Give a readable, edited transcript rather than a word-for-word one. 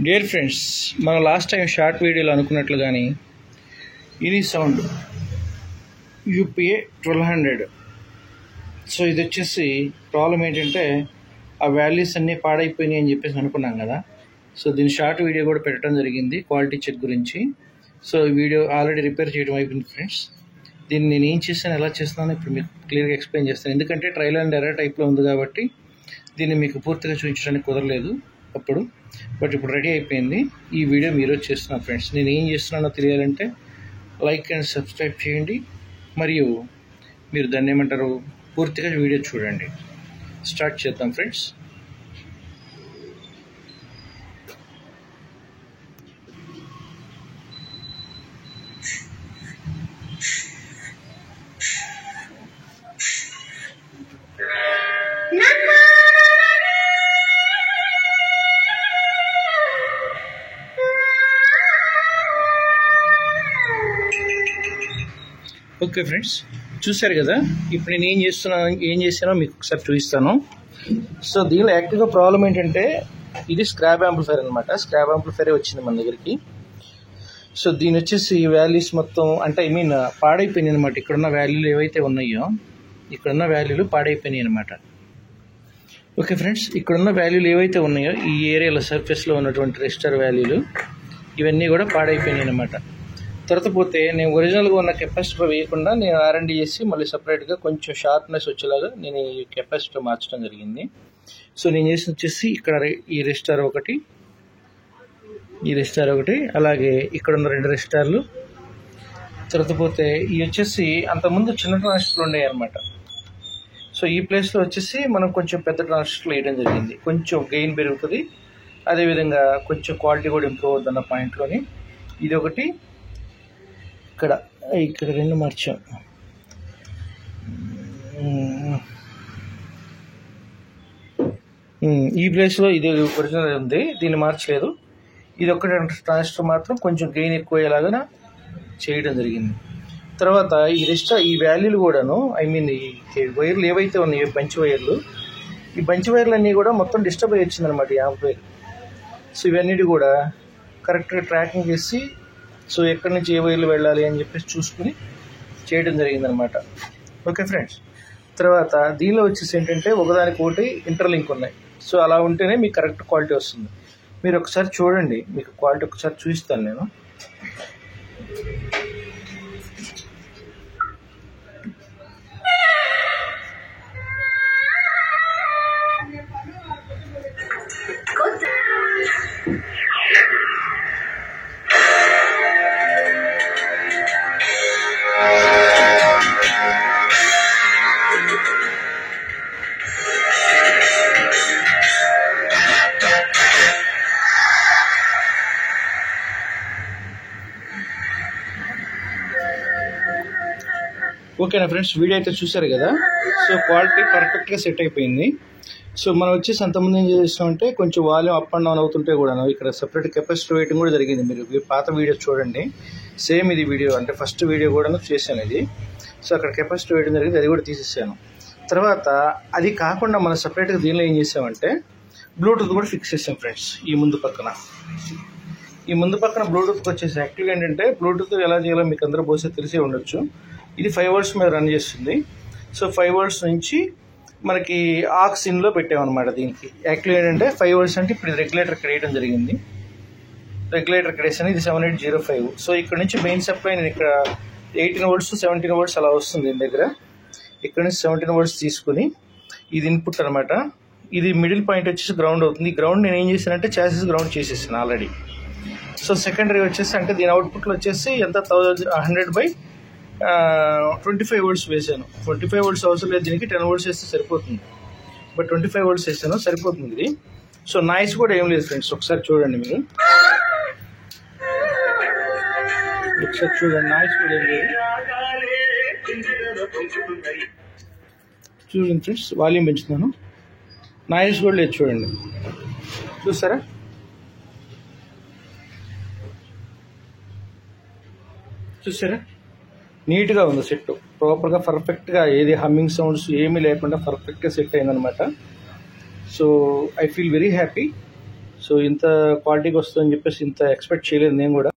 Dear friends, మనం last time short వీడియోలో అనుకున్నట్లుగాని ఇది సౌండ్ యూపీఏ 1200. సో ఇది వచ్చేసి ప్రాబ్లం ఏంటంటే ఆ వాల్యూస్ అన్నీ పాడైపోయినాయి అని చెప్పేసి అనుకున్నాం కదా. సో దీని షార్ట్ వీడియో కూడా పెట్టడం జరిగింది క్వాలిటీ చెక్ గురించి. సో ఈ వీడియో ఆల్రెడీ రిపేర్ చేయడం అయిపోయింది ఫ్రెండ్స్. దీన్ని నేను ఏం చేస్తాను, ఎలా చేస్తున్నాను ఇప్పుడు మీకు క్లియర్గా ఎక్స్ప్లెయిన్ చేస్తాను. ఎందుకంటే ట్రయల్ అండ్ ఎర్రర్ టైప్లో ఉంది కాబట్టి దీన్ని మీకు పూర్తిగా చూపించడానికి కుదరలేదు అప్పుడు. బట్ ఇప్పుడు రెడీ అయిపోయింది. ఈ వీడియో మీరు చేస్తున్నాను ఫ్రెండ్స్. నేను ఏం చేస్తున్నానో తెలియాలంటే లైక్ అండ్ సబ్స్క్రైబ్ చేయండి, మరియు మీరు దాన్ని ఏమంటారు పూర్తిగా వీడియో చూడండి. స్టార్ట్ చేద్దాం ఫ్రెండ్స్. ఓకే ఫ్రెండ్స్, చూశారు కదా. ఇప్పుడు నేను ఏం చేసానో మీకు ఒకసారి చూపిస్తాను. సో దీనిలో యాక్టివ్గా ప్రాబ్లం ఏంటంటే ఇది స్క్రాప్ యాంప్లిఫైర్ అనమాట. స్క్రాప్ యాంప్లిఫైరే వచ్చింది మన దగ్గరికి. సో దీని వచ్చేసి వాల్యూస్ మొత్తం అంటే పాడైపోయినాయి అనమాట. ఇక్కడున్న వాల్యూలు ఏవైతే ఉన్నాయో ఇక్కడున్న వాల్యూలు పాడైపోయినాయి అనమాట. ఓకే ఫ్రెండ్స్, ఇక్కడున్న వాల్యూలు ఏవైతే ఉన్నాయో ఈ ఏరియాలో సర్ఫేస్లో ఉన్నటువంటి రెసిస్టర్ వాల్యూలు ఇవన్నీ కూడా పాడైపోయినాయి అనమాట. తర్వాత పోతే నేను ఒరిజినల్గా ఉన్న కెపాసిటర్ వేయకుండా నేను R&D చేసి మళ్ళీ సపరేట్గా కొంచెం షార్ప్నెస్ వచ్చేలాగా నేను ఈ కెపాసిటర్ మార్చడం జరిగింది. సో నేను చేసిన వచ్చేసి ఇక్కడ ఈ రెసిస్టర్ ఒకటి, అలాగే ఇక్కడ ఉన్న 2 రెసిస్టర్లు. తర్వాత పోతే ఇవి వచ్చేసి అంతకుముందు చిన్న ట్రాన్సిస్టర్లు ఉన్నాయి అనమాట. సో ఈ ప్లేస్లో వచ్చేసి మనం కొంచెం పెద్ద ట్రాన్సిస్టర్లు వేయడం జరిగింది. కొంచెం గెయిన్ పెరుగుతుంది, అదేవిధంగా కొంచెం క్వాలిటీ కూడా ఇంప్రూవ్ అవుతుంది అన్న పాయింట్లోని. ఇది ఒకటి, ఇక్కడ 2 మార్చాం. ఈ ప్లేస్లో ఇది ఒరిజినల్ ఉంది, దీన్ని మార్చలేదు. ఇది ఒకటి ట్రాన్సిస్టర్ మాత్రం కొంచెం గెయిన్ ఎక్కువ అయ్యేలాగా చేయడం జరిగింది. తర్వాత ఈ వాల్యూలు కూడాను ఈ వైర్లు ఏవైతే ఉన్నాయో బంచ్ వైర్లు, ఈ బంచ్ వైర్లు అన్నీ కూడా మొత్తం డిస్టర్బ్ అయ్యి వచ్చింది అనమాట ఈ యాంప్లిఫైర్. సో ఇవన్నీ కూడా కరెక్ట్గా ట్రాకింగ్ చేసి సో ఎక్కడి నుంచి ఏ వైర్లు వెళ్ళాలి అని చెప్పేసి చూసుకుని చేయడం జరిగిందనమాట. ఓకే ఫ్రెండ్స్, తర్వాత దీనిలో వచ్చేసి ఏంటంటే ఒకదానికి ఒకటి ఇంటర్లింక్ ఉన్నాయి. సో అలా ఉంటేనే మీకు కరెక్ట్ క్వాలిటీ వస్తుంది. మీరు ఒకసారి చూడండి, మీకు క్వాలిటీ ఒకసారి చూపిస్తాను నేను. ఓకేనా ఫ్రెండ్స్, వీడియో అయితే చూసారు కదా. సో క్వాలిటీ పర్ఫెక్ట్గా సెట్ అయిపోయింది. సో మనం వచ్చేసి అంతకుముందు ఏం చేస్తామంటే కొంచెం వాల్యూమ్ అప్ అండ్ డౌన్ అవుతుంటే కూడా ఇక్కడ సపరేట్ కెపాసిటర్ వేయడం కూడా జరిగింది. మీరు పాత వీడియోస్ చూడండి, సేమ్ ఇది వీడియో అంటే ఫస్ట్ వీడియో కూడా చేశాను ఇది. సో అక్కడ కెపాసిటర్ వేయడం జరిగింది, అది కూడా తీసేసాను. తర్వాత అది కాకుండా మనం సపరేట్గా దీనిలో ఏం చేసామంటే బ్లూటూత్ కూడా ఫిక్స్ చేసాం ఫ్రెండ్స్. ఈ ముందు పక్కన బ్లూటూత్ వచ్చేసి యాక్టివ్గా ఏంటంటే బ్లూటూత్ ఎలా చేయాలో మీకు అందరూ బహుశా తెలిసే ఉండొచ్చు. ఇది 5 volts మీద రన్ చేస్తుంది. సో 5 volts నుంచి మనకి ఆక్స్ ఇన్లో పెట్టామన్నమాట. దీనికి యాక్చువల్లీ ఏంటంటే 5 volts అంటే ఇప్పుడు రెగ్యులేటర్ ఇక్కడ వేయడం జరిగింది. రెగ్యులేటర్ ఇక్కడ వేసాను, ఇది 7805. సో ఇక్కడ నుంచి మెయిన్ సప్లై నేను ఇక్కడ 18 volts 17 volts అలా వస్తుంది దీని దగ్గర. ఇక్కడ నుంచి 17 volts తీసుకుని ఇది ఇన్పుట్ అనమాట. ఇది మిడిల్ పాయింట్ వచ్చేసి గ్రౌండ్ అవుతుంది. ఈ గ్రౌండ్ నేను ఏం చేశానంటే చాసిస్ గ్రౌండ్ చేసేసాను ఆల్రెడీ. సో సెకండరీ వచ్చేసి అంటే దీని అవుట్పుట్లో వచ్చేసి ఎంత 125 volts వేసాను. 25 volts అవసరం లేదు, దీనికి 10 volts వేస్తే సరిపోతుంది. బట్ 25 volts వేసాను, సరిపోతుంది ఇది. సో నాయిస్ కూడా ఏం లేదు ఫ్రెండ్స్, ఒకసారి చూడండి మీరు. నాయిస్ కూడా ఏం లేదు. చూడండి ఫ్రెండ్స్, వాల్యూమ్ పెంచుతున్నాను, నాయిస్ కూడా లేదు. చూడండి, చూస్తారా? నీట్గా ఉంది సెట్, ప్రాపర్గా పర్ఫెక్ట్గా ఏది హమ్మింగ్ సౌండ్స్ ఏమీ లేకుండా పర్ఫెక్ట్గా సెట్ అయిందనమాట. So I feel very happy. So ఇంత క్వాలిటీగా వస్తుందని చెప్పేసి ఇంత ఎక్స్పెక్ట్ చేయలేదు నేను కూడా.